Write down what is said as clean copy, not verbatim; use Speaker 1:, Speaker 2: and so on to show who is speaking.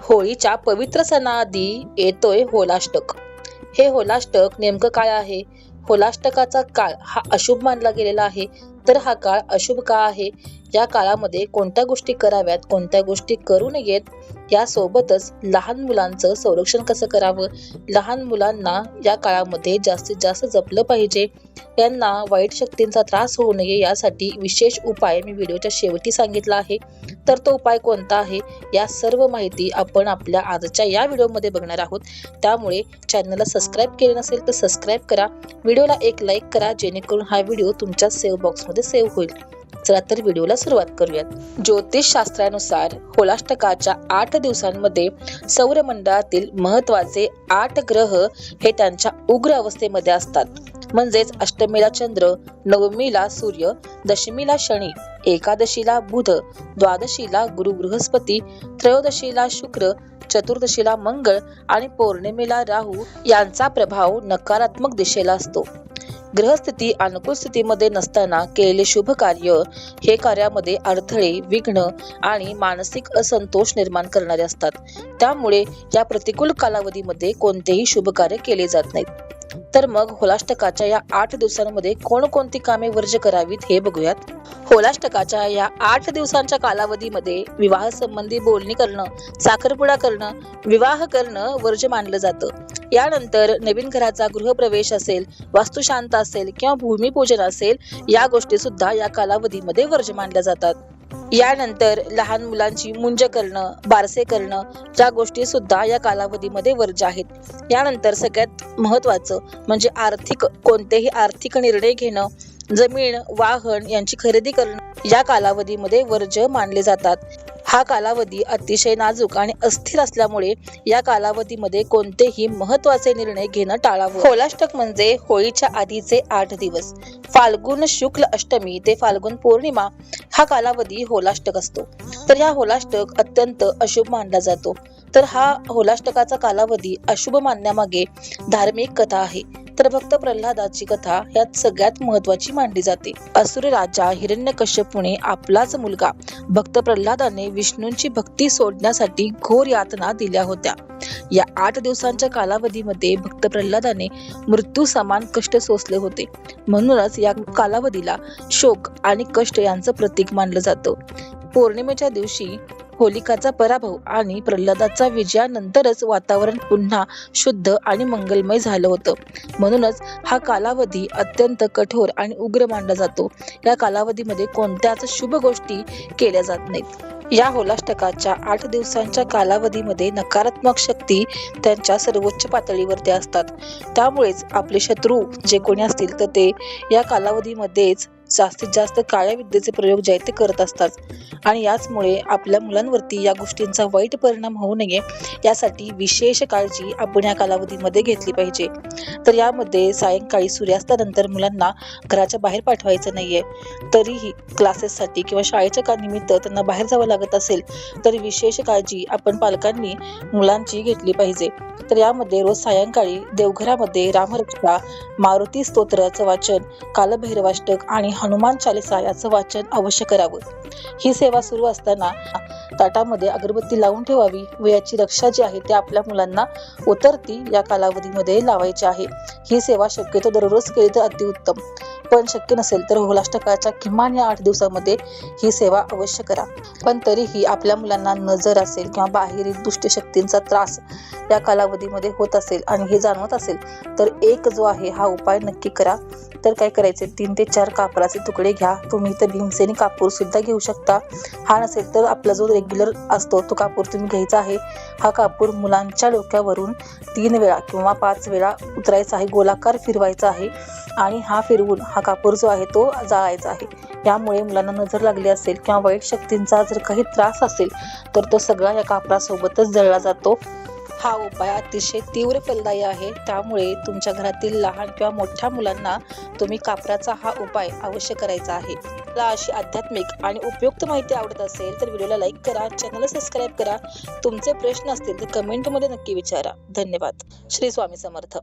Speaker 1: होळीच्या पवित्र सणाआधी येतोय होलाष्टक। हे होलाष्टक नेमकं काय आहे? होलाष्टकाचा काळ हा अशुभ मानला गेलेला आहे। तर हा काळ अशुभ का आहे? या काळामध्ये कोणत्या गोष्टी कराव्यात, कोणत्या गोष्टी करू नयेत, यासोबतच लहान मुलांचं संरक्षण कसं करावं, लहान मुलांना या काळामध्ये जास्तीत जास्त जपलं पाहिजे, यांना वाईट शक्तींचा त्रास होऊ नये यासाठी विशेष उपाय मी व्हिडिओच्या शेवटी सांगितला आहे। तर तो उपाय कोणता आहे, या सर्व माहिती आपण आपल्या आजच्या या व्हिडिओमध्ये बघणार आहोत। त्यामुळे चॅनलला सबस्क्राईब केले नसेल तर सबस्क्राईब करा, व्हिडिओला एक लाईक करा, जेणेकरून हा व्हिडिओ तुमच्या सेव्ह बॉक्समध्ये सेव्ह होईल। चला तर व्हिडिओला सुरुवात करूयात। ज्योतिष शास्त्रानुसार होलाष्टकाच्या 8 दिवसांमध्ये सौरमंडळातील महत्त्वाचे 8 ग्रह हे त्यांच्या उग्र अवस्थेमध्ये असतात। म्हणजेच अष्टमीला चंद्र, नवमीला सूर्य, दशमीला शनी, एकादशीला बुध, द्वादशीला गुरु बृहस्पती, त्रयोदशीला शुक्र, चतुर्दशीला मंगळ आणि पौर्णिमेला राहू यांचा प्रभाव नकारात्मक दिशेला असतो। ग्रहस्थिती अनुकूल स्थितीमध्ये नसताना केलेले शुभ कार्य हे कार्यामध्ये अडथळे, विघ्न आणि मानसिक असंतोष निर्माण करणारे असतात। त्यामुळे या प्रतिकूल कालावधीमध्ये कोणतेही शुभ कार्य केले जात नाहीत। तर मग होलाष्टकाच्या या 8 दिवसांमध्ये कोणकोणती कामे वर्ज्य करावीत हे बघूयात। होलाष्टकाच्या या 8 दिवसांच्या कालावधीमध्ये विवाह संबंधी बोलणी करणं, साखरपुडा करणं, विवाह करणं वर्ज्य मानलं जातं। यानंतर नवीन घराचा गृहप्रवेश असेल, वास्तुशांत असेल किंवा भूमिपूजन असेल, या गोष्टी सुद्धा या कालावधीमध्ये वर्ज्य मानल्या जातात। यानंतर लहान मुलांची मुंज करणं, बारसे करणं, या गोष्टी सुद्धा या कालावधीमध्ये वर्ज्य आहेत। यानंतर सगळ्यात महत्त्वाचं म्हणजे कोणतेही आर्थिक निर्णय घेणं, जमीन, वाहन यांची खरेदी करणं या कालावधीमध्ये वर्ज्य मानले जातात। हा कालावधी अतिशय नाजूक आणि अस्थिर असल्यामुळे या कालावधीमध्ये कोणतेही महत्त्वाचे निर्णय घेणं टाळावं। होलाष्टक म्हणजे होळीच्या आधीचे 8 दिवस। फाल्गुन शुक्ल अष्टमी ते फाल्गुन पौर्णिमा हा कालावधी होलाष्टक असतो। तर हा होलाष्टक अत्यंत अशुभ मानला जातो। तर हा होलाष्टकाचा कालावधी अशुभ मानण्यामागे धार्मिक कथा आहे। तर भक्त प्रल्हादाची कथा यात सगळ्यात महत्त्वाची मानली जाते। असुर राजा हिरण्यकश्यपूने आपलाच मुलगा भक्त प्रल्हादाने विष्णूंची भक्ती सोडण्यासाठी घोर यातना दिल्या होत्या। या 8 दिवसांच्या कालावधीमध्ये भक्त प्रल्हादाने मृत्यू समान कष्ट सोसले होते। म्हणूनच या कालावधीला शोक आणि कष्ट यांचं प्रतीक मानलं जातं। पौर्णिमेच्या दिवशी होलिकाचा पराभव आणि प्रल्हादाचा विजयानंतरच वातावरण पुन्हा शुद्ध आणि मंगलमय झालं होतं। म्हणूनच हा कालावधी अत्यंत कठोर आणि उग्र मानला जातो। या कालावधीमध्ये कोणत्याच शुभ गोष्टी केल्या जात नाहीत। या होलाष्टकाच्या 8 दिवसांच्या कालावधीमध्ये नकारात्मक शक्ती त्यांच्या सर्वोच्च पातळीवरती असतात। त्यामुळेच आपले शत्रू जे कोणी असतील तर ते या कालावधीमध्येच जास्तीत जास्त काळ्या विद्येचे प्रयोग जे आहेत ते करत असतात। आणि याचमुळे आपल्या मुलांवरती या गोष्टींचा वाईट परिणाम होऊ नये यासाठी विशेष काळजी आपण या कालावधीमध्ये घेतली पाहिजे। तर यामध्ये सायंकाळी सूर्यास्तानंतर मुलांना घराच्या बाहेर पाठवायचं नाहीये। तरीही क्लासेससाठी किंवा शाळेच्या निमित्त त्यांना बाहेर जावं लागत असेल तर विशेष काळजी आपण पालकांनी मुलांची घेतली पाहिजे। तर यामध्ये रोज सायंकाळी देवघरामध्ये रामरक्षा, मारुती स्तोत्राचं वाचन, कालभैरवाष्टक आणि हनुमान चालीसा याचं वाचन अवश्य करावं। ही सेवा सुरू असताना ताटामध्ये अगरबत्ती लावून ठेवावी व याची रक्षा जी आहे ते आपल्या मुलांना उतरती या कालावधीमध्ये लावायची आहे। ही सेवा शक्यतो दररोज केली तर अतिउत्तम, पण शक्य नसेल तर होलाष्टकाच्या किमान या 8 दिवसामध्ये ही सेवा अवश्य करा। पण तरीही आपल्या मुलांना नजर असेल किंवा बाहेरील दुष्ट शक्तींचा त्रास या कालावधीमध्ये होत असेल आणि हे जाणवत असेल तर एक जो आहे हा उपाय नक्की करा। तर काय करायचे, 3 ते 4 कापराचे तुकडे घ्या। तुम्ही इथं भीमसेनी कापूर सुद्धा घेऊ शकता। हा नसेल तर आपला जो रेग्युलर असतो तो कापूर तुम्ही घ्यायचा आहे। हा कापूर मुलांच्या डोक्यावरून 3 वेळा किंवा 5 वेळा उतरायचा आहे, गोलाकार फिरवायचा आहे आणि हा फिरवून हा कापूर जो आहे तो जाळायचा आहे। यामुळे मुलांना नजर लागली असेल किंवा वाईट शक्तींचा जर काही त्रास असेल तर तो सगळा या कापरासोबतच जळला जातो। हा उपाय अतिशय तीव्र फलदायी आहे। त्यामुळे तुमच्या घरातील लहान किंवा मोठ्या मुलांना तुम्ही कापराचा हा उपाय अवश्य करायचा आहे। मला अशी आध्यात्मिक आणि उपयुक्त माहिती आवडत असेल तर व्हिडिओला लाईक करा, चॅनलला सबस्क्राईब करा। तुमचे प्रश्न असतील तर कमेंटमध्ये नक्की विचारा। धन्यवाद। श्री स्वामी समर्थ।